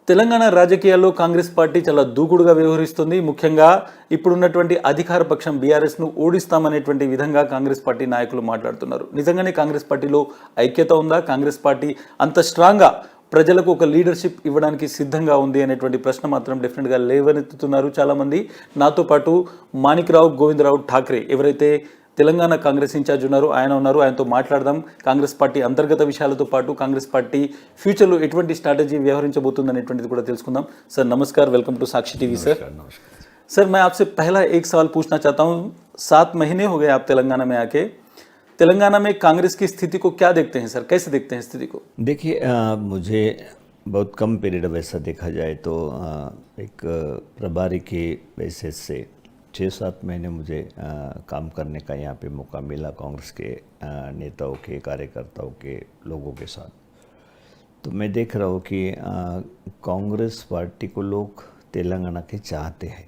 తెలంగాణ రాజకీయాల్లో కాంగ్రెస్ పార్టీ చాలా దూకుడుగా వ్యవహరిస్తుంది. ముఖ్యంగా ఇప్పుడున్నటువంటి అధికార పక్షం బీఆర్ఎస్ను ఓడిస్తామనేటువంటి విధంగా కాంగ్రెస్ పార్టీ నాయకులు మాట్లాడుతున్నారు. నిజంగానే కాంగ్రెస్ పార్టీలో ఐక్యత ఉందా? కాంగ్రెస్ పార్టీ అంత స్ట్రాంగ్గా ప్రజలకు ఒక లీడర్షిప్ ఇవ్వడానికి సిద్ధంగా ఉంది అనేటువంటి ప్రశ్న మాత్రం డెఫినెట్గా లేవనెత్తుతున్నారు చాలామంది. నాతో పాటు మాణిక్రావు గోవిందరావు ఠాక్రే ఎవరైతే తెలంగాణ కాంగ్రెస్ ఇన్ఛార్జ్ ఉన్నారు, ఆయన ఉన్నారు. ఆయనతో మాట్లాడదాం. కాంగ్రెస్ పార్టీ అంతర్గత విషయాలతో పాటు కాంగ్రెస్ పార్టీ ఫ్యూచర్లో ఎటువంటి స్ట్రాటజీ వ్యవహరించబోతుంది అనేటువంటిది కూడా తెలుసుకుందాం. सर नमस्कार, welcome to Sakshi TV. Sir मैं आपसे पहला एक सवाल पूछना चाहता हूँ। 7 महीने हो गए आप तेलंगाना में आके, तेलंगाना में कांग्रेस की स्थिति को क्या देखते हैं सर, कैसे देखते हैं स्थिति को? देखिए, मुझे बहुत कम पीरियड वैसा देखा जाए तो एक प्रभारी के बेसिस से 6-7 महीने मुझे काम करने का यहाँ पे मौका मिला कांग्रेस के नेताओं के, कार्यकर्ताओं के, लोगों के साथ। तो मैं देख रहा हूँ कि कांग्रेस पार्टी को लोग तेलंगाना के चाहते हैं,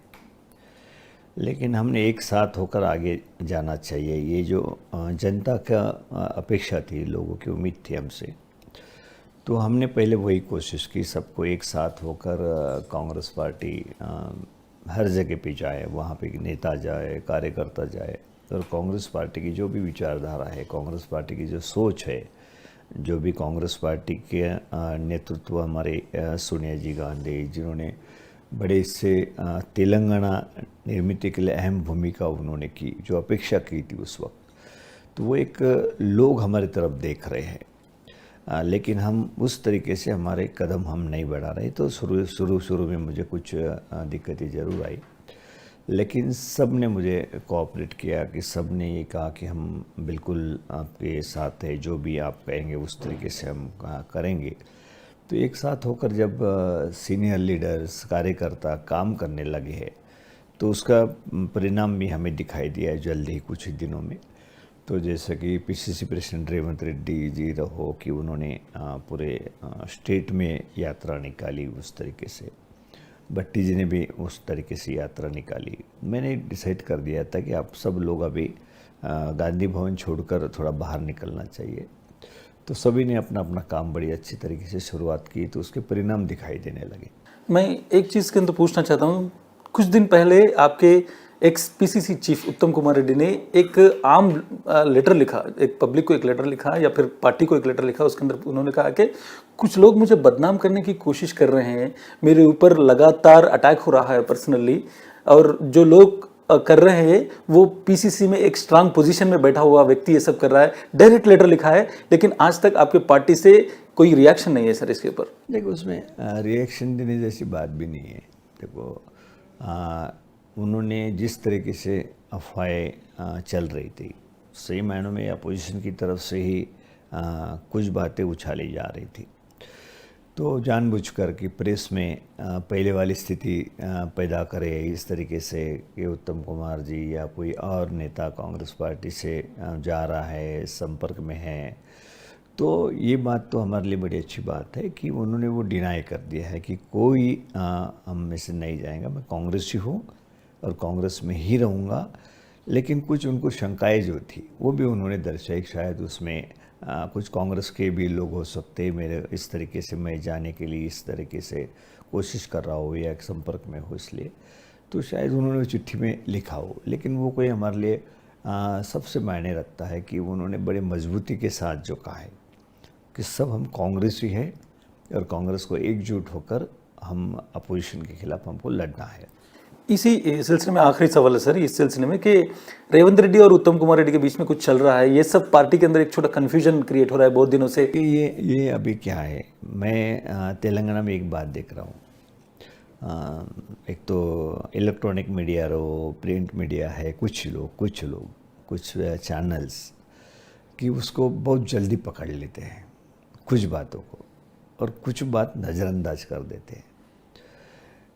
लेकिन हमने एक साथ होकर आगे जाना चाहिए। ये जो जनता का अपेक्षा थी, लोगों की उम्मीद थी हमसे, तो हमने पहले वही कोशिश की, सबको एक साथ होकर कांग्रेस पार्टी हर जगह पे जाए, वहाँ पे नेता जाए, कार्यकर्ता जाए, और कांग्रेस पार्टी की जो भी विचारधारा है, कांग्रेस पार्टी की जो सोच है, जो भी कांग्रेस पार्टी के नेतृत्व हमारे सोनिया जी गांधी, जिन्होंने बड़े से तेलंगाना निर्मित के लिए अहम भूमिका उन्होंने की, जो अपेक्षा की थी उस वक्त, तो वो एक लोग हमारी तरफ देख रहे हैं, लेकिन हम उस तरीके से हमारे कदम हम नहीं बढ़ा रहे। तो शुरू में मुझे कुछ दिक्कतें ज़रूर आई, लेकिन सब ने मुझे कोऑपरेट किया कि सब ने ये कहा कि हम बिल्कुल आपके साथ है, जो भी आप कहेंगे उस तरीके से हम करेंगे। तो एक साथ होकर जब सीनियर लीडर्स, कार्यकर्ता काम करने लगे हैं, तो उसका परिणाम भी हमें दिखाई दिया है जल्द ही कुछ दिनों में। तो जैसे कि पीसीसी प्रेसिडेंट रेवंत रेड्डी जी रहो कि उन्होंने पूरे स्टेट में यात्रा निकाली, उस तरीके से भट्टी जी ने भी उस तरीके से यात्रा निकाली। मैंने डिसाइड कर दिया था कि आप सब लोग अभी गांधी भवन छोड़कर थोड़ा बाहर निकलना चाहिए। तो सभी ने अपना अपना काम बड़ी अच्छी तरीके से शुरुआत की, तो उसके परिणाम दिखाई देने लगे। मैं एक चीज़ के अंदर पूछना चाहता हूँ। कुछ दिन पहले आपके एक्स पीसीसी चीफ उत्तम कुमार रेड्डी ने एक आम लेटर लिखा, एक पब्लिक को एक लेटर लिखा या फिर पार्टी को एक लेटर लिखा। उसके अंदर उन्होंने कहा कि कुछ लोग मुझे बदनाम करने की कोशिश कर रहे हैं, मेरे ऊपर लगातार अटैक हो रहा है पर्सनली, और जो लोग कर रहे हैं वो पीसीसी में एक स्ट्रांग पोजीशन में बैठा हुआ व्यक्ति ये सब कर रहा है। डायरेक्ट लेटर लिखा है, लेकिन आज तक आपके पार्टी से कोई रिएक्शन नहीं है सर इसके ऊपर। देखो, उसमें रिएक्शन देने जैसी बात भी नहीं है। देखो, उन्होंने जिस तरीके से अफवाहें चल रही थी, सही मायनों में अपोजिशन की तरफ से ही कुछ बातें उछाली जा रही थी, तो जानबूझकर कि प्रेस में पहले वाली स्थिति पैदा करे इस तरीके से कि उत्तम कुमार जी या कोई और नेता कांग्रेस पार्टी से जा रहा है, संपर्क में है। तो ये बात तो हमारे लिए बड़ी अच्छी बात है कि उन्होंने वो डिनाई कर दिया है कि कोई हम में से नहीं जाएगा। मैं कांग्रेसी हूँ और कांग्रेस में ही रहूँगा, लेकिन कुछ उनको शंकाएं जो थी वो भी उन्होंने दर्शाई। शायद उसमें कुछ कांग्रेस के भी लोग हो सकते हैं, मेरे इस तरीके से मैं जाने के लिए इस तरीके से कोशिश कर रहा हो या संपर्क में हो, इसलिए तो शायद उन्होंने चिट्ठी में लिखा हो। लेकिन वो कोई हमारे लिए सबसे मायने रखता है कि उन्होंने बड़े मजबूती के साथ जो कहा है कि सब हम कांग्रेसी हैं और कांग्रेस को एकजुट होकर हम अपोजिशन के खिलाफ हमको लड़ना है। इसी सिलसिले में आखिरी सवाल है सर, इस सिलसिले में कि रेवंत रेड्डी और उत्तम कुमार रेड्डी के बीच में कुछ चल रहा है, ये सब पार्टी के अंदर एक छोटा कन्फ्यूजन क्रिएट हो रहा है बहुत दिनों से। कि ये अभी क्या है, मैं तेलंगाना में एक बात देख रहा हूँ। एक तो इलेक्ट्रॉनिक मीडिया रहो, प्रिंट मीडिया है, कुछ चैनल्स कि उसको बहुत जल्दी पकड़ लेते हैं कुछ बातों को, और कुछ बात नज़रअंदाज कर देते हैं।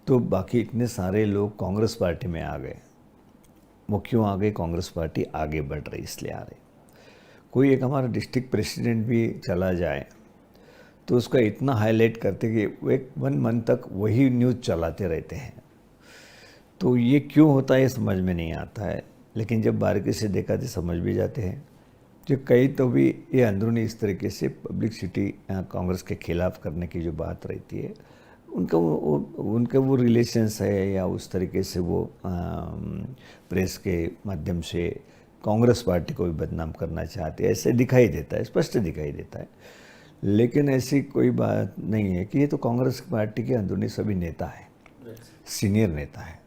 तो बाकी इतने सारे लोग कांग्रेस पार्टी में आ गए। वो क्यों आ गए? कांग्रेस पार्टी आगे बढ़ रही इसलिए आ रही। कोई एक हमारा डिस्ट्रिक्ट प्रेसिडेंट भी चला जाए तो उसका इतना हाईलाइट करते कि वो 1 मंथ तक वही न्यूज़ चलाते रहते हैं। तो ये क्यों होता है समझ में नहीं आता है, लेकिन जब बारीकी से देखा तो समझ भी जाते हैं कि कहीं तो भी ये अंदरूनी इस तरीके से पब्लिसिटी कांग्रेस के खिलाफ करने की जो बात रहती है उनका वो रिलेशंस है या उस तरीके से वो प्रेस के माध्यम से कांग्रेस पार्टी को भी बदनाम करना चाहते हैं, ऐसे दिखाई देता है, स्पष्ट दिखाई देता है। लेकिन ऐसी कोई बात नहीं है कि ये तो कांग्रेस पार्टी के अंदरूनी सभी नेता हैं, सीनियर नेता हैं।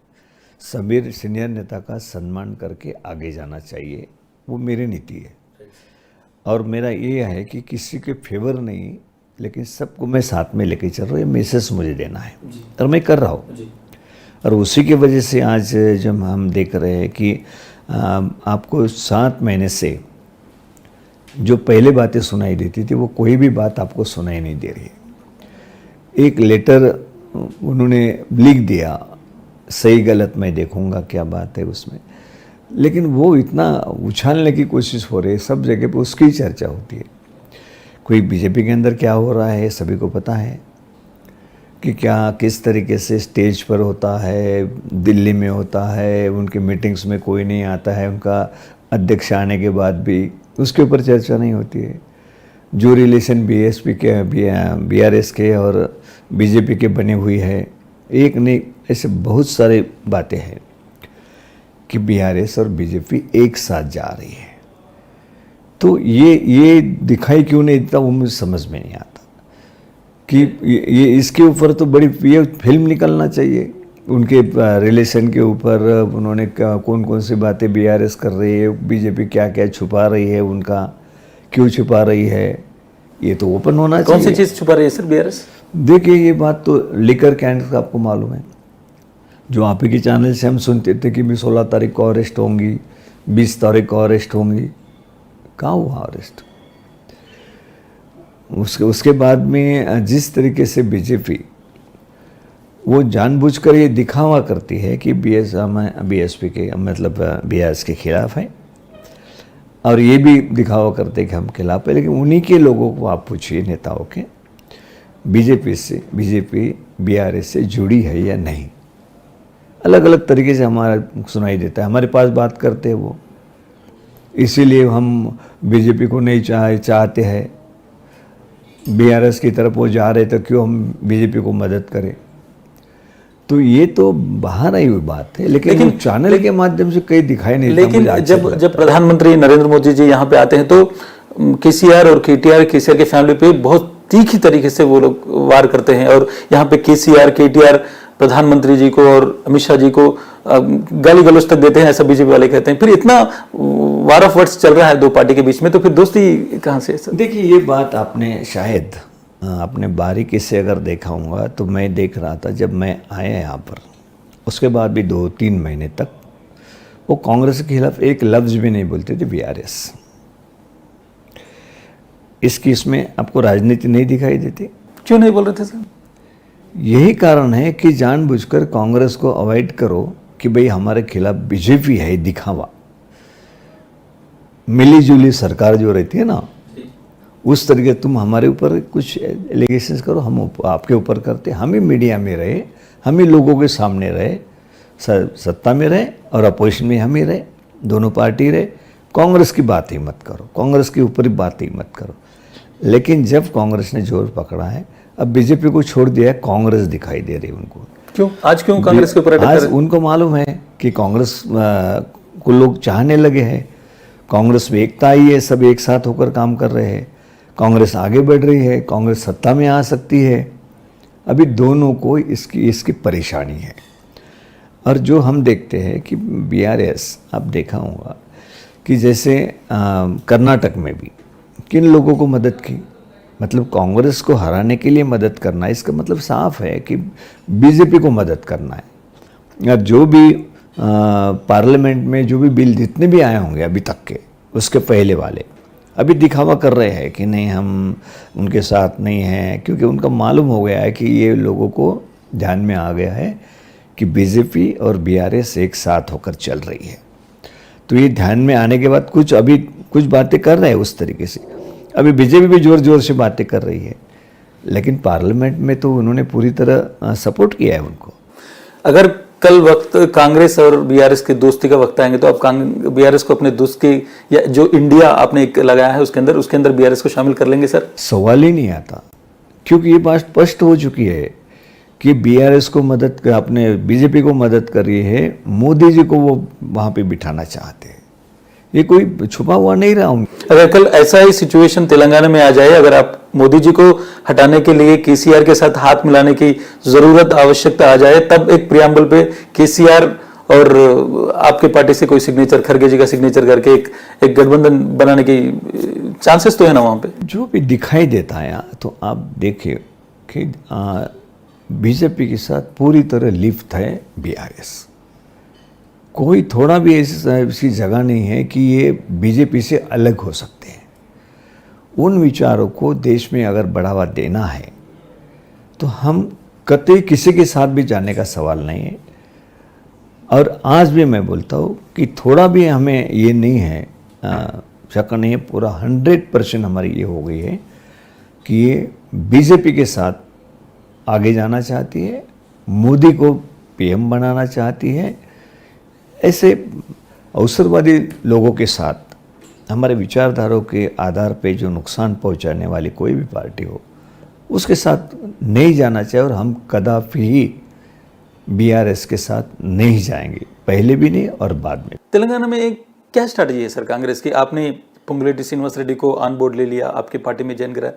सभी सीनियर नेता का सम्मान करके आगे जाना चाहिए, वो मेरी नीति है। और मेरा ये है कि किसी के फेवर नहीं, लेकिन सबको मैं साथ में लेके चल रहा हूँ, ये मैसेज मुझे देना है और मैं कर रहा हूँ। और उसी की वजह से आज जब हम देख रहे हैं कि आपको 7 महीने से जो पहले बातें सुनाई देती थी वो कोई भी बात आपको सुनाई नहीं दे रही है। एक लेटर उन्होंने लिख दिया, सही गलत मैं देखूंगा क्या बात है उसमें, लेकिन वो इतना उछालने की कोशिश हो रही है, सब जगह पे उसकी चर्चा होती है। कोई बीजेपी के अंदर क्या हो रहा है सभी को पता है कि क्या किस तरीके से स्टेज पर होता है, दिल्ली में होता है, उनके मीटिंग्स में कोई नहीं आता है, उनका अध्यक्ष आने के बाद भी उसके ऊपर चर्चा नहीं होती है। जो रिलेशन बीएसपी के बीआरएस के और बीजेपी के बनी हुई है, एक नहीं ऐसे बहुत सारे बातें हैं कि बीआरएस और बीजेपी एक साथ जा रही है। तो ये दिखाई क्यों नहीं देता वो मुझे समझ में नहीं आता कि ये इसके ऊपर तो बड़ी ये फिल्म निकलना चाहिए उनके रिलेशन के ऊपर। उन्होंने कौन कौन सी बातें बीआरएस कर रही है, बीजेपी क्या क्या छुपा रही है, उनका क्यों छुपा रही है, ये तो ओपन होना चाहिए। कौन सी चीज़ छुपा रही है सर बीआरएस? देखिए ये बात तो लिकर कैंड का आपको मालूम है, जो आप ही के चैनल से हम सुनते थे कि मैं 16 तारीख को अरेस्ट होंगी, 20 तारीख को अरेस्ट होंगी, कहाँ हुआ अरेस्ट? उसके बाद में जिस तरीके से बीजेपी वो जानबूझकर ये दिखावा करती है कि बीएसपी के मतलब बीआरएस के खिलाफ है, और ये भी दिखावा करते हैं कि हम खिलाफ है, लेकिन उन्हीं के लोगों को आप पूछिए नेताओं के, बीजेपी बीआरएस से जुड़ी है या नहीं। अलग अलग तरीके से हमारा सुनाई देता है, हमारे पास बात करते हैं वो, इसीलिए हम बीजेपी को नहीं चाहते हैं, बीआरएस की तरफ वो जा रहे तो क्यों हम बीजेपी को मदद करें। तो ये तो बाहर आई हुई बात है, लेकिन चैनल के माध्यम से कहीं दिखाई नहीं देता। लेकिन जब प्रधानमंत्री नरेंद्र मोदी जी यहाँ पे आते हैं तो केसीआर और केटीआर के फैमिली पे बहुत तीखी तरीके से वो लोग वार करते हैं, और यहाँ पे केटीआर प्रधानमंत्री जी को और अमित शाह जी को गाली गलौज तक देते हैं, ऐसा बीजेपी वाले कहते हैं। फिर इतना वार ऑफ वर्ड्स चल रहा है दो पार्टी के बीच में, तो फिर दोस्ती कहाँ से है सर? देखिए ये बात आपने शायद अपने बारीकी से अगर देखा होगा, तो मैं देख रहा था जब मैं आया यहाँ पर, उसके बाद भी 2-3 महीने तक वो कांग्रेस के खिलाफ एक लफ्ज़ भी नहीं बोलते थे बीआरएस। इस केस में आपको राजनीति नहीं दिखाई देती? क्यों नहीं बोल रहे थे सर? यही कारण है कि जानबूझकर कांग्रेस को अवॉइड करो कि भाई हमारे खिलाफ बीजेपी है, दिखावा। मिली जुली सरकार जो रहती है ना, उस तरीके तुम हमारे ऊपर कुछ एलिगेशंस करो, हम आपके ऊपर करते, हम ही मीडिया में रहे, हम ही लोगों के सामने रहे, सत्ता में रहे और अपोजिशन में हम ही रहे, दोनों पार्टी रहे। कांग्रेस की बात ही मत करो, कांग्रेस के ऊपर ही बात ही मत करो। लेकिन जब कांग्रेस ने जोर पकड़ा है, अब बीजेपी को छोड़ दिया है, कांग्रेस दिखाई दे रही है उनको। क्यों आज क्यों कांग्रेस के ऊपर? आज उनको मालूम है कि कांग्रेस को लोग चाहने लगे हैं, कांग्रेस में एकता आई है, सब एक साथ होकर काम कर रहे हैं, कांग्रेस आगे बढ़ रही है, कांग्रेस सत्ता में आ सकती है। अभी दोनों को इसकी परेशानी है। और जो हम देखते हैं कि बीआरएस, आप देखा होगा कि जैसे कर्नाटक में भी किन लोगों को मदद की, मतलब कांग्रेस को हराने के लिए मदद करना, इसका मतलब साफ है कि बीजेपी को मदद करना है। अब जो भी पार्लियामेंट में जो भी बिल जितने भी आए होंगे अभी तक के, उसके पहले वाले अभी दिखावा कर रहे हैं कि नहीं हम उनके साथ नहीं हैं, क्योंकि उनका मालूम हो गया है कि ये लोगों को ध्यान में आ गया है कि बीजेपी और बीआरएस एक साथ होकर चल रही है। तो ये ध्यान में आने के बाद कुछ बातें कर रहे हैं उस तरीके से। अभी बीजेपी भी जोर जोर से बातें कर रही है, लेकिन पार्लियामेंट में तो उन्होंने पूरी तरह सपोर्ट किया है उनको। अगर कल वक्त कांग्रेस और बीआरएस के दोस्ती का वक्त आएंगे तो आप बीआरएस को अपने दोस्त के, या जो इंडिया आपने एक लगाया है उसके अंदर बीआरएस को शामिल कर लेंगे सर? सवाल ही नहीं आता, क्योंकि ये बात स्पष्ट हो चुकी है कि बीआरएस को मदद अपने बीजेपी को मदद कर रही है, मोदी जी को वो वहाँ पे बिठाना चाहते हैं। ये कोई छुपा हुआ नहीं रहा हूँ। अगर कल ऐसा ही सिचुएशन तेलंगाना में आ जाए, अगर आप मोदी जी को हटाने के लिए केसीआर के साथ हाथ मिलाने की जरूरत आवश्यकता आ जाए, तब एक प्रियम्बल पे केसीआर और आपके पार्टी से कोई सिग्नेचर, खरगे जी का सिग्नेचर करके एक गठबंधन बनाने की चांसेस तो है ना वहां पे। जो भी दिखाई देता है तो आप देखिए कि बीजेपी के साथ पूरी तरह लिप्त है बीआरएस। कोई थोड़ा भी ऐसी जगह नहीं है कि ये बीजेपी से अलग हो सकते हैं। उन विचारों को देश में अगर बढ़ावा देना है तो हम कतई किसी के साथ भी जाने का सवाल नहीं है। और आज भी मैं बोलता हूँ कि थोड़ा भी हमें ये नहीं है, शक नहीं है, पूरा 100% हमारी ये हो गई है कि ये बीजेपी के साथ आगे जाना चाहती है, मोदी को पीएम बनाना चाहती है। ऐसे अवसरवादी लोगों के साथ हमारे विचारधाराओं के आधार पे जो नुकसान पहुंचाने वाली कोई भी पार्टी हो, उसके साथ नहीं जाना चाहिए। और हम कदापि ही बीआरएस के साथ नहीं जाएंगे, पहले भी नहीं और बाद में। तेलंगाना में एक क्या स्ट्रैटेजी है सर कांग्रेस की? आपने पोंगुलेटी श्रीनिवास रेड्डी को ऑन बोर्ड ले लिया, आपकी पार्टी में ज्वाइन करा।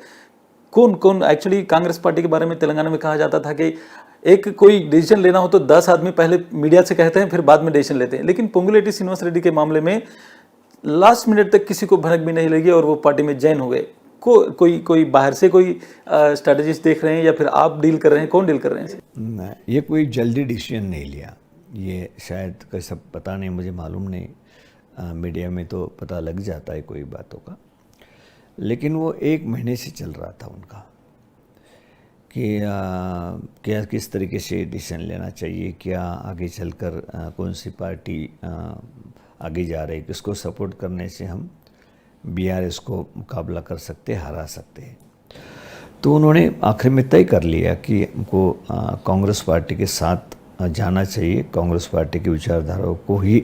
कौन एक्चुअली कांग्रेस पार्टी के बारे में तेलंगाना में कहा जाता था कि एक कोई डिसीजन लेना हो तो 10 आदमी पहले मीडिया से कहते हैं, फिर बाद में डिसीजन लेते हैं। लेकिन पोंगुलेटी श्रीनिवास रेड्डी के मामले में लास्ट मिनट तक किसी को भनक भी नहीं लगी और वो पार्टी में ज्वाइन हो गए। कोई बाहर से कोई स्ट्रैटेजिस्ट देख रहे हैं या फिर आप डील कर रहे हैं? कौन डील कर रहे हैं? ये कोई जल्दी डिसीजन नहीं लिया, ये शायद कैसा पता नहीं, मुझे मालूम नहीं। मीडिया में तो पता लग जाता है कोई बातों का, लेकिन वो 1 महीने से चल रहा था उनका कि क्या किस तरीके से डिसीजन लेना चाहिए, क्या आगे चलकर कौन सी पार्टी आगे जा रही, किसको सपोर्ट करने से हम बीआरएस को मुकाबला कर सकते, हरा सकते हैं। तो उन्होंने आखिर में तय कर लिया कि हमको कांग्रेस पार्टी के साथ जाना चाहिए, कांग्रेस पार्टी की विचारधाराओं को ही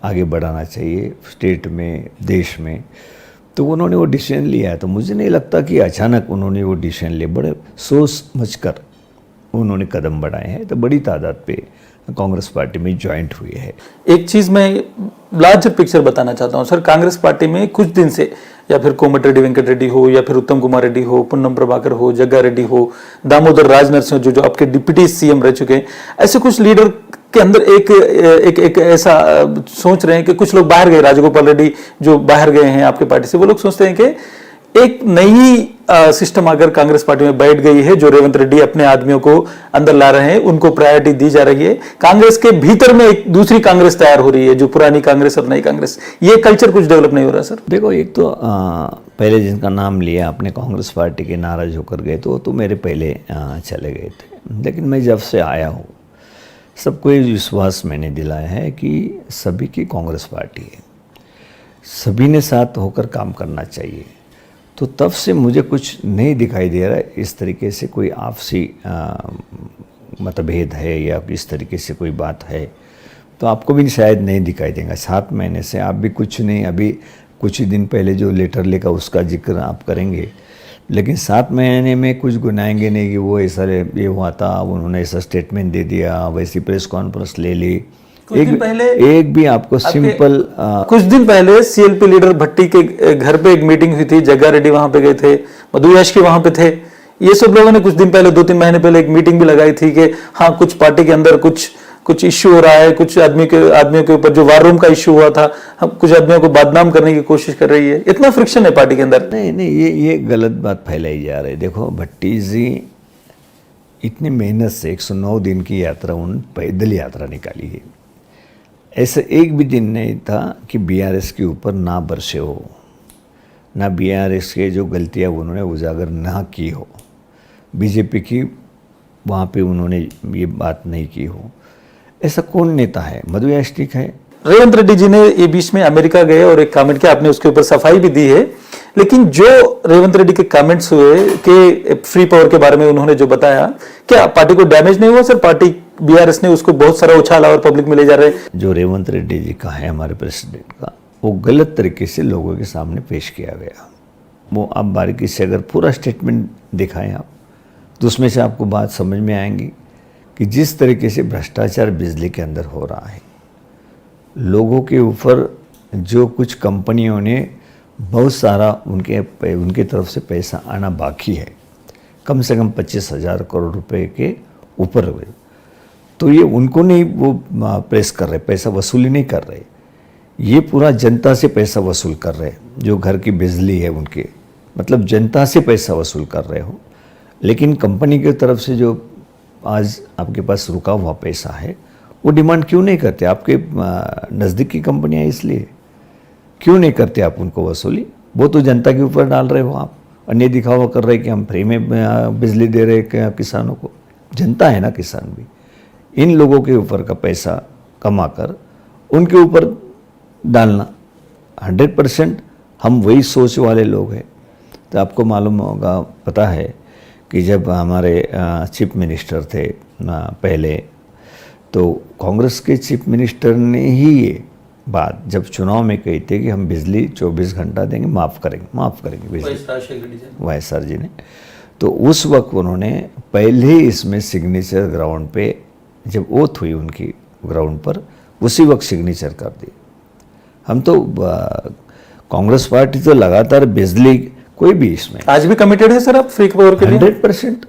आगे बढ़ाना चाहिए स्टेट में, देश में। तो उन्होंने वो डिसीजन लिया है। तो मुझे नहीं लगता कि अचानक उन्होंने वो डिसीजन ले, बड़े सोच समझकर उन्होंने कदम बढ़ाए हैं। तो बड़ी तादाद पे कांग्रेस पार्टी में ज्वाइंट हुई है। एक चीज मैं लार्जर पिक्चर बताना चाहता हूं सर, कांग्रेस पार्टी में कुछ दिन से, या फिर कोमट रेड्डी वेंकट रेड्डी हो, या फिर उत्तम कुमार रेड्डी हो, पुन्नम प्रभाकर हो, जग्गा रेड्डी हो, दामोदर राज नरसिंह जो आपके डिप्टी सीएम रह चुके हैं, ऐसे कुछ लीडर के अंदर एक ऐसा सोच रहे हैं कि कुछ लोग बाहर गए, राजगोपाल रेड्डी जो बाहर गए हैं आपके पार्टी से, वो लोग सोचते हैं कि एक नई सिस्टम अगर कांग्रेस पार्टी में बैठ गई है, जो रेवंत रेड्डी अपने आदमियों को अंदर ला रहे हैं, उनको प्रायोरिटी दी जा रही है, कांग्रेस के भीतर में एक दूसरी कांग्रेस तैयार हो रही है, जो पुरानी कांग्रेस और नई कांग्रेस, ये कल्चर कुछ डेवलप नहीं हो रहा सर? देखो, एक तो पहले जिनका नाम लिया आपने कांग्रेस पार्टी के, नाराज होकर गए, तो मेरे पहले चले गए थे। लेकिन मैं जब से आया हूँ, सबको ये विश्वास मैंने दिलाया है कि सभी की कांग्रेस पार्टी है, सभी ने साथ होकर काम करना चाहिए। तो तब से मुझे कुछ नहीं दिखाई दे रहा है इस तरीके से कोई आपसी मतभेद है या इस तरीके से कोई बात है। तो आपको भी शायद नहीं दिखाई देगा। 7 महीने से आप भी कुछ नहीं, अभी कुछ ही दिन पहले जो लेटर लिखा उसका जिक्र आप करेंगे, लेकिन 7 महीने में कुछ गुनाएंगे नहीं कि वो ऐसा ये हुआ था, उन्होंने ऐसा स्टेटमेंट दे दिया, वैसी प्रेस कॉन्फ्रेंस ले ली। एक भी आपको सिंपल कुछ दिन पहले सीएलपी लीडर भट्टी के घर पे एक मीटिंग हुई थी, जग्गा रेड्डी वहां पे गए थे, मधु याष्की वहां पे थे। ये सब लोगों ने कुछ दिन पहले, 2-3 महीने पहले एक मीटिंग भी लगाई थी कि हाँ, कुछ पार्टी के अंदर कुछ इश्यू हो रहा है, कुछ आदमियों के ऊपर जो वार रूम का इश्यू हुआ था, हम कुछ आदमियों को बदनाम करने की कोशिश कर रही है। इतना फ्रिक्शन है पार्टी के अंदर। नहीं, ये गलत बात फैलाई जा रही है। देखो, भट्टी जी इतनी मेहनत से 109 दिन की यात्रा, उन पैदल यात्रा निकाली है। ऐसा एक भी दिन नहीं था कि बीआरएस के ऊपर ना बरसे हो, ना बीआरएस के जो गलतियां उन्होंने उजागर ना की हो, बीजेपी की वहाँ पे उन्होंने ये बात नहीं की हो। ऐसा कौन नेता है? मधु याष्की है। रेवंत रेड्डी जी ने ये बीच में अमेरिका गए और एक कमेंट किया, आपने उसके ऊपर सफाई भी दी है। लेकिन जो रेवंत रेड्डी के कमेंट्स हुए कि फ्री पावर के बारे में उन्होंने जो बताया, क्या पार्टी को डैमेज नहीं हुआ सर? पार्टी बीआरएस ने उसको बहुत सारा उछाला और पब्लिक में ले जा रहे। जो रेवंत रेड्डी जी का है, हमारे प्रेसिडेंट का, वो गलत तरीके से लोगों के सामने पेश किया गया। वो आप बारीकी से अगर पूरा स्टेटमेंट दिखाएं आप, तो उसमें से आपको बात समझ में आएंगी कि जिस तरीके से भ्रष्टाचार बिजली के अंदर हो रहा है, लोगों के ऊपर जो कुछ कंपनियों ने बहुत सारा उनके तरफ से पैसा आना बाकी है, कम से कम 25,000 करोड़ रुपए के ऊपर हुए, तो ये उनको नहीं वो प्रेस कर रहे, पैसा वसूली नहीं कर रहे, ये पूरा जनता से पैसा वसूल कर रहे, जो घर की बिजली है उनके, मतलब जनता से पैसा वसूल कर रहे हो। लेकिन कंपनी की तरफ से जो आज आपके पास रुका हुआ पैसा है वो डिमांड क्यों नहीं करते? आपके नज़दीक की कंपनियां, इसलिए क्यों नहीं करते आप उनको वसूली? वो तो जनता के ऊपर डाल रहे हो आप, अन्य दिखावा कर रहे कि हम फ्री में बिजली दे रहे किसानों को। जनता है ना किसान भी, इन लोगों के ऊपर का पैसा कमाकर उनके ऊपर डालना 100% हम वही सोच वाले लोग हैं। तो आपको मालूम होगा, पता है कि जब हमारे चीफ मिनिस्टर थे पहले, तो कांग्रेस के चीफ मिनिस्टर ने ही ये बात जब चुनाव में कही थी कि हम बिजली 24 घंटा देंगे, माफ़ करेंगे बिजली, वाईएसआर जी ने। तो उस वक्त उन्होंने पहले ही इसमें सिग्नेचर ग्राउंड पे, जब ओथ हुई उनकी ग्राउंड पर, उसी वक्त सिग्नेचर कर दी। हम तो कांग्रेस पार्टी तो लगातार बिजली, कोई भी इसमें आज भी कमिटेड है सर आप फ्री पावर के लिए? 100%।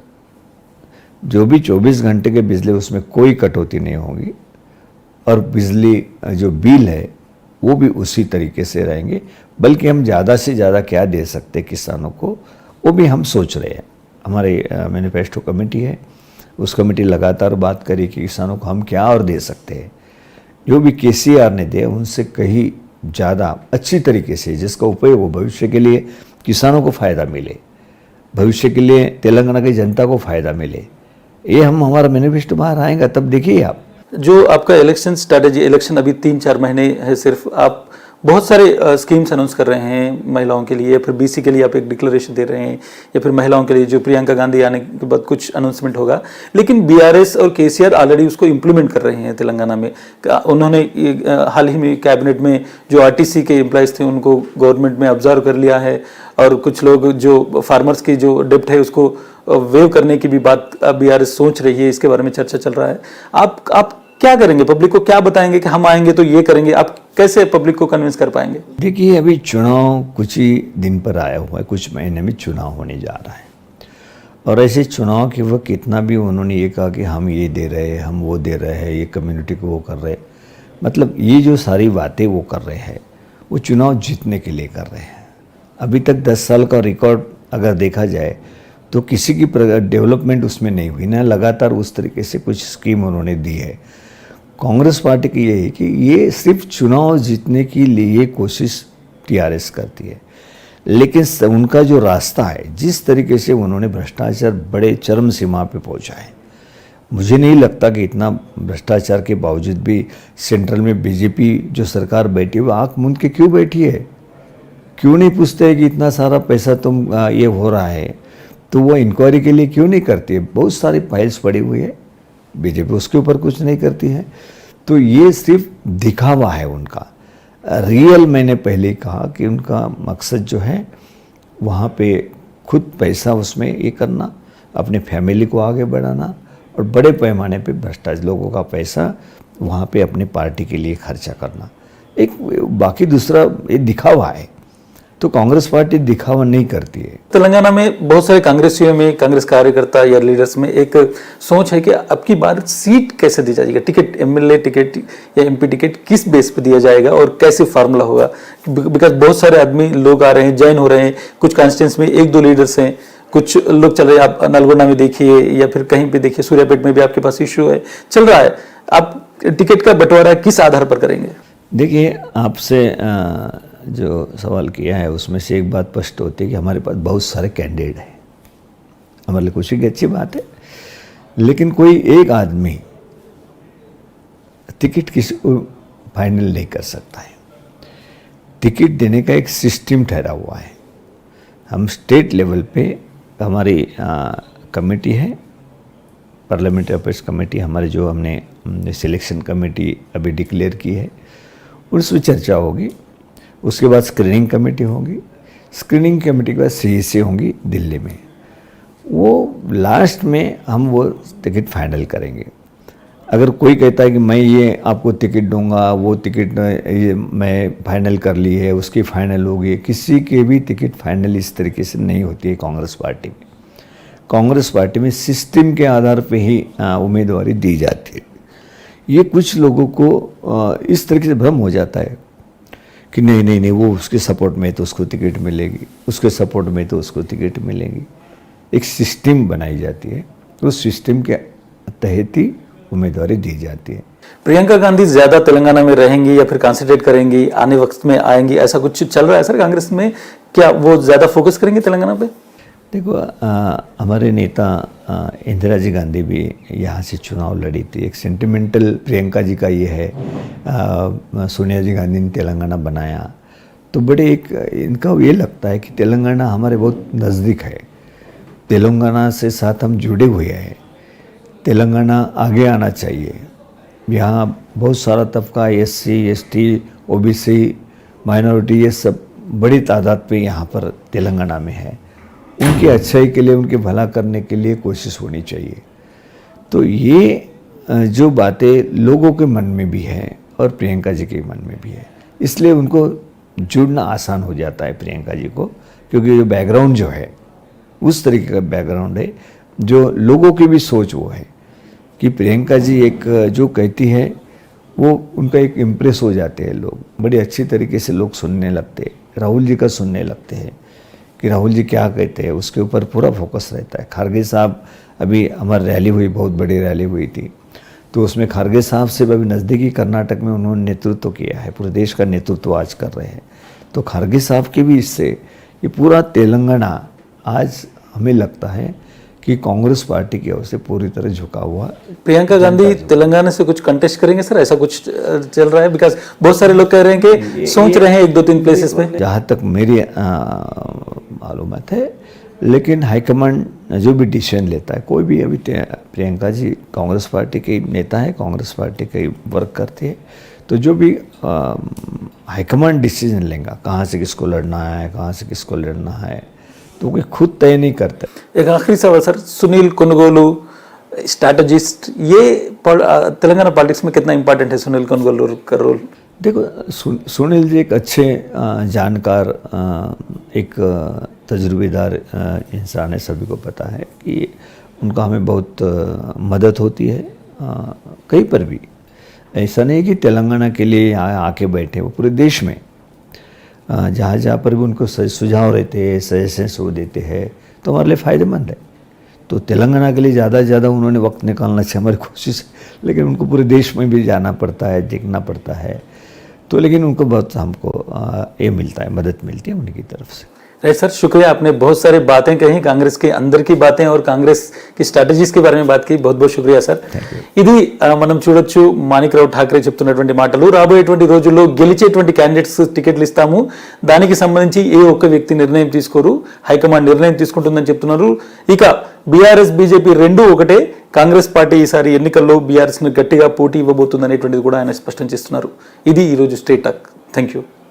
जो भी 24 घंटे के बिजली, उसमें कोई कटौती नहीं होगी, और बिजली जो बिल है वो भी उसी तरीके से रहेंगे। बल्कि हम ज़्यादा से ज़्यादा क्या दे सकते किसानों को, वो भी हम सोच रहे हैं। हमारे मैनिफेस्टो कमेटी है, उस कमेटी लगातार बात करी कि किसानों को हम क्या और दे सकते हैं। जो भी केसीआर ने दिया उनसे कहीं ज़्यादा अच्छी तरीके से, जिसका उपयोग हो भविष्य के लिए किसानों को फ़ायदा मिले, भविष्य के लिए तेलंगाना की जनता को फ़ायदा मिले, ये हम हमारा मैनिफेस्टो बाहर आएगा तब देखिए आप। जो आपका इलेक्शन स्ट्रैटेजी, इलेक्शन अभी 3-4 महीने है सिर्फ, आप बहुत सारे स्कीम्स अनाउंस कर रहे हैं महिलाओं के लिए, फिर बीसी के लिए आप एक डिक्लेरेशन दे रहे हैं, या फिर महिलाओं के लिए जो प्रियंका गांधी आने के बाद कुछ अनाउंसमेंट होगा। लेकिन बीआरएस और केसीआर ऑलरेडी उसको इम्प्लीमेंट कर रहे हैं तेलंगाना में। उन्होंने हाल ही में कैबिनेट में जो आरटीसी के एम्प्लॉयज़ थे उनको गवर्नमेंट में ऑब्जर्व कर लिया है, और कुछ लोग जो फार्मर्स की जो डेप्ट है उसको वेव करने की भी बात बीआरएस सोच रही है, इसके बारे में चर्चा चल रहा है। आप क्या करेंगे? पब्लिक को क्या बताएंगे कि हम आएंगे तो ये करेंगे? आप कैसे पब्लिक को कन्विंस कर पाएंगे? देखिए, अभी चुनाव कुछ ही दिन पर आया हुआ है, कुछ महीने में चुनाव होने जा रहा है, और ऐसे चुनाव के वक्त कितना भी उन्होंने ये कहा कि हम ये दे रहे हैं, हम वो दे रहे हैं, ये कम्युनिटी को वो कर रहे हैं, मतलब ये जो सारी बातें वो कर रहे हैं वो चुनाव जीतने के लिए कर रहे हैं। अभी तक 10 साल का रिकॉर्ड अगर देखा जाए तो किसी की डेवलपमेंट उसमें नहीं हुई ना, लगातार उस तरीके से कुछ स्कीम उन्होंने दी है। कांग्रेस पार्टी की ये है कि ये सिर्फ चुनाव जीतने के लिए कोशिश टीआरएस करती है, लेकिन उनका जो रास्ता है, जिस तरीके से उन्होंने भ्रष्टाचार बड़े चरम सीमा पे पहुंचा है, मुझे नहीं लगता कि इतना भ्रष्टाचार के बावजूद भी सेंट्रल में बीजेपी जो सरकार बैठी है वो आँख मूंद के क्यों बैठी है? क्यों नहीं पूछते हैं कि इतना सारा पैसा तुम ये हो रहा है, तो वो इंक्वायरी के लिए क्यों नहीं करती है? बहुत सारी फाइल्स पड़ी हुई है, बीजेपी उसके ऊपर कुछ नहीं करती है। तो ये सिर्फ दिखावा है उनका। रियल, मैंने पहले ही कहा कि उनका मकसद जो है वहाँ पे खुद पैसा उसमें ये करना, अपने फैमिली को आगे बढ़ाना, और बड़े पैमाने पे भ्रष्टाचार, लोगों का पैसा वहाँ पे अपनी पार्टी के लिए खर्चा करना। एक बाकी दूसरा ये दिखावा है, तो कांग्रेस पार्टी दिखावा नहीं करती है। तेलंगाना में बहुत सारे कांग्रेसियों में, कांग्रेस कार्यकर्ता या लीडर्स में एक सोच है कि अब की बार सीट कैसे दी जाएगी, टिकट, एमएलए टिकट या एमपी टिकट किस बेस पे दिया जाएगा और कैसे फार्मूला होगा। बिकॉज बहुत सारे आदमी लोग आ रहे हैं, ज्वाइन हो रहे हैं, कुछ कॉन्स्टिट्यूंस में 1-2 लीडर्स हैं, कुछ लोग चल रहे हैं। आप नलगोंडा में देखिए या फिर कहीं पे देखिए, सूर्यापेट में भी आपके पास इश्यू है, चल रहा है। आप टिकट का बंटवारा किस आधार पर करेंगे? देखिए, आपसे जो सवाल किया है उसमें से एक बात स्पष्ट होती है कि हमारे पास बहुत सारे कैंडिडेट हैं, हमारे लिए खुशी की अच्छी बात है, लेकिन कोई एक आदमी टिकट किसी को फाइनल नहीं कर सकता है। टिकट देने का एक सिस्टम ठहरा हुआ है। हम स्टेट लेवल पे हमारी कमेटी है, पार्लियामेंट्री अफेयर्स कमेटी, हमारे जो हमने सिलेक्शन कमेटी अभी डिक्लेयर की है, उसमें चर्चा होगी। उसके बाद स्क्रीनिंग कमेटी होगी, स्क्रीनिंग कमेटी के बाद सीईसी होंगी दिल्ली में। वो लास्ट में हम वो टिकट फाइनल करेंगे। अगर कोई कहता है कि मैं ये आपको टिकट दूंगा, वो टिकट ये मैं फाइनल कर ली है, उसकी फाइनल होगी, किसी के भी टिकट फाइनल इस तरीके से नहीं होती है कांग्रेस पार्टी में। कांग्रेस पार्टी में सिस्टम के आधार पे ही उम्मीदवारी दी जाती है। ये कुछ लोगों को इस तरीके से भ्रम हो जाता है कि नहीं नहीं नहीं, वो उसके सपोर्ट में तो उसको टिकट मिलेगी, उसके सपोर्ट में तो उसको टिकट मिलेगी। एक सिस्टम बनाई जाती है, उस सिस्टम के तहत ही उम्मीदवारी दी जाती है। प्रियंका गांधी ज्यादा तेलंगाना में रहेंगी या फिर कंसंट्रेट करेंगी, आने वक्त में आएंगी, ऐसा कुछ चल रहा है सर कांग्रेस में? क्या वो ज्यादा फोकस करेंगे तेलंगाना पे? देखो, हमारे नेता इंदिरा जी गांधी भी यहाँ से चुनाव लड़ी थी। एक सेंटिमेंटल प्रियंका जी का ये है, सोनिया जी गांधी ने तेलंगाना बनाया तो बड़े एक इनका ये लगता है कि तेलंगाना हमारे बहुत नज़दीक है, तेलंगाना से साथ हम जुड़े हुए हैं, तेलंगाना आगे आना चाहिए। यहाँ बहुत सारा तबका SC ST OBC माइनॉरिटी ये सब बड़ी तादाद पे यहाँ पर तेलंगाना में है। उनकी अच्छाई के लिए, उनके भला करने के लिए कोशिश होनी चाहिए। तो ये जो बातें लोगों के मन में भी है और प्रियंका जी के मन में भी है, इसलिए उनको जुड़ना आसान हो जाता है प्रियंका जी को, क्योंकि जो बैकग्राउंड जो है उस तरीके का बैकग्राउंड है, जो लोगों की भी सोच वो है कि प्रियंका जी एक जो कहती है वो उनका एक इम्प्रेस हो जाते हैं लोग, बड़ी अच्छी तरीके से लोग सुनने लगते हैं, राहुल जी का सुनने लगते हैं कि राहुल जी क्या कहते हैं, उसके ऊपर पूरा फोकस रहता है। खारगे साहब, अभी हमारी रैली हुई, बहुत बड़ी रैली हुई थी, तो उसमें खारगे साहब से अभी नज़दीकी कर्नाटक में उन्होंने नेतृत्व किया है, पूरे देश का नेतृत्व आज कर रहे हैं। तो खारगे साहब के भी इससे ये पूरा तेलंगाना आज हमें लगता है कि कांग्रेस पार्टी की ओर से पूरी तरह झुका हुआ। प्रियंका गांधी तेलंगाना से कुछ कंटेस्ट करेंगे सर, ऐसा कुछ चल रहा है? बिकॉज बहुत सारे लोग कह रहे हैं कि सोच रहे हैं 1-2-3 प्लेसेस पे। जहाँ तक मेरी मालूमात है, लेकिन हाईकमांड जो भी डिसीजन लेता है, कोई भी, अभी प्रियंका जी कांग्रेस पार्टी के नेता है, कांग्रेस पार्टी के वर्क करते हैं, तो जो भी हाईकमांड डिसीजन लेगा, कहाँ से किसको लड़ना है, कहाँ से किसको लड़ना है, तो कोई खुद तय नहीं करता। एक आखिरी सवाल सर, सुनील कुनगोलू स्ट्रैटेजिस्ट, ये तेलंगाना पॉलिटिक्स में कितना इंपॉर्टेंट है सुनील कुनगोलू का रोल? देखो, सुनील जी एक अच्छे जानकार, एक तजुर्बेदार इंसान है, सभी को पता है कि उनका हमें बहुत मदद होती है कहीं पर भी। ऐसा नहीं कि तेलंगाना के लिए यहाँ आके बैठे, वो पूरे देश में जहाँ जहाँ पर भी उनको सुझाव रहते हैं, सजेशंस वो देते हैं, तो हमारे लिए फ़ायदेमंद है। तो तेलंगाना के लिए ज़्यादा से ज़्यादा उन्होंने वक्त निकालना चाहिए, हमारी कोशिश है, लेकिन उनको पूरे देश में भी जाना पड़ता है, देखना पड़ता है, तो लेकिन उनको बहुत हमको ये मिलता है, मदद मिलती है उनकी तरफ से। राइट सर, शुक्रिया, आपने बहुत सारी बातें कही, कांग्रेस के अंदर की बातें और कांग्रेस की స్ట్రాటజీస్ के बारे में बात की। बहुत बहुत शुक्रिया సార్। ఇది మనం చూడొచ్చు మాణిక్రావు ఠాక్రే చెప్తున్నటువంటి మాటలు। రాబోయేటువంటి రోజుల్లో గెలిచేటువంటి క్యాండిడేట్స్ టికెట్లు ఇస్తాము, దానికి సంబంధించి ఏ ఒక్క వ్యక్తి నిర్ణయం తీసుకోరు, హైకమాండ్ నిర్ణయం తీసుకుంటుందని చెప్తున్నారు। ఇక బీఆర్ఎస్ బీజేపీ రెండు ఒకటే, కాంగ్రెస్ పార్టీ ఈసారి ఎన్నికల్లో బీఆర్ఎస్ ను గట్టిగా పోటీ ఇవ్వబోతుందనేటువంటిది కూడా ఆయన స్పష్టం చేస్తున్నారు। ఇది ఈ రోజు స్ట్రేట్ టాక్। Thank you.